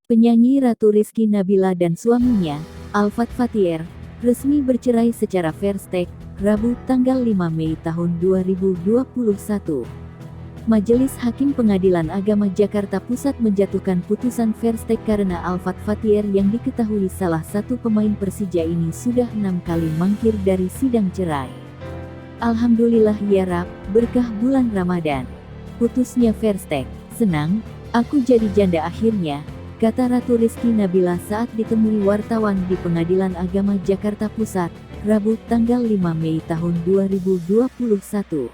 Penyanyi Ratu Rizky Nabila dan suaminya, Alfat Fathier, resmi bercerai secara Verstek, Rabu tanggal 5 Mei tahun 2021. Majelis Hakim Pengadilan Agama Jakarta Pusat menjatuhkan putusan Verstek karena Alfat Fathier yang diketahui salah satu pemain Persija ini sudah 6 kali mangkir dari sidang cerai. Alhamdulillah ya Rab, berkah bulan Ramadan. Putusnya Verstek, senang, aku jadi janda akhirnya, kata Ratu Rizky Nabila saat ditemui wartawan di Pengadilan Agama Jakarta Pusat, Rabu tanggal 5 Mei tahun 2021.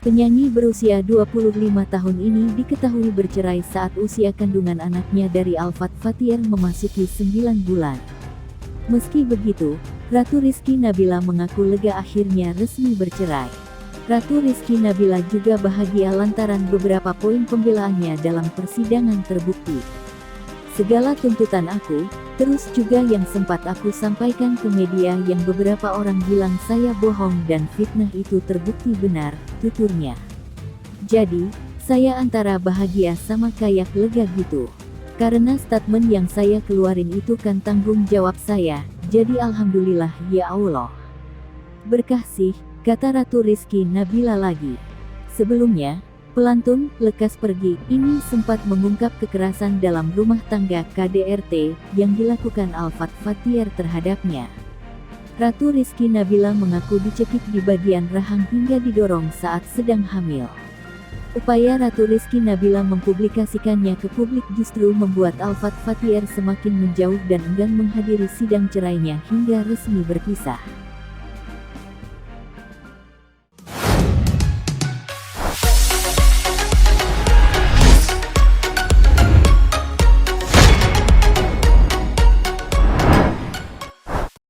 Penyanyi berusia 25 tahun ini diketahui bercerai saat usia kandungan anaknya dari Alfat Fathier memasuki 9 bulan. Meski begitu, Ratu Rizky Nabila mengaku lega akhirnya resmi bercerai. Ratu Rizky Nabila juga bahagia lantaran beberapa poin pembelaannya dalam persidangan terbukti. Segala tuntutan aku, terus juga yang sempat aku sampaikan ke media yang beberapa orang bilang saya bohong dan fitnah itu terbukti benar, tuturnya. Jadi, saya antara bahagia sama kayak lega gitu. Karena statement yang saya keluarin itu kan tanggung jawab saya, jadi alhamdulillah ya Allah. Berkah sih, kata Ratu Rizky Nabila lagi. Sebelumnya, pelantun "Lekas Pergi" ini sempat mengungkap kekerasan dalam rumah tangga KDRT yang dilakukan Alfat Fathier terhadapnya. Ratu Rizky Nabila mengaku dicekik di bagian rahang hingga didorong saat sedang hamil. Upaya Ratu Rizky Nabila mempublikasikannya ke publik justru membuat Alfat Fathier semakin menjauh dan enggan menghadiri sidang cerainya hingga resmi berpisah.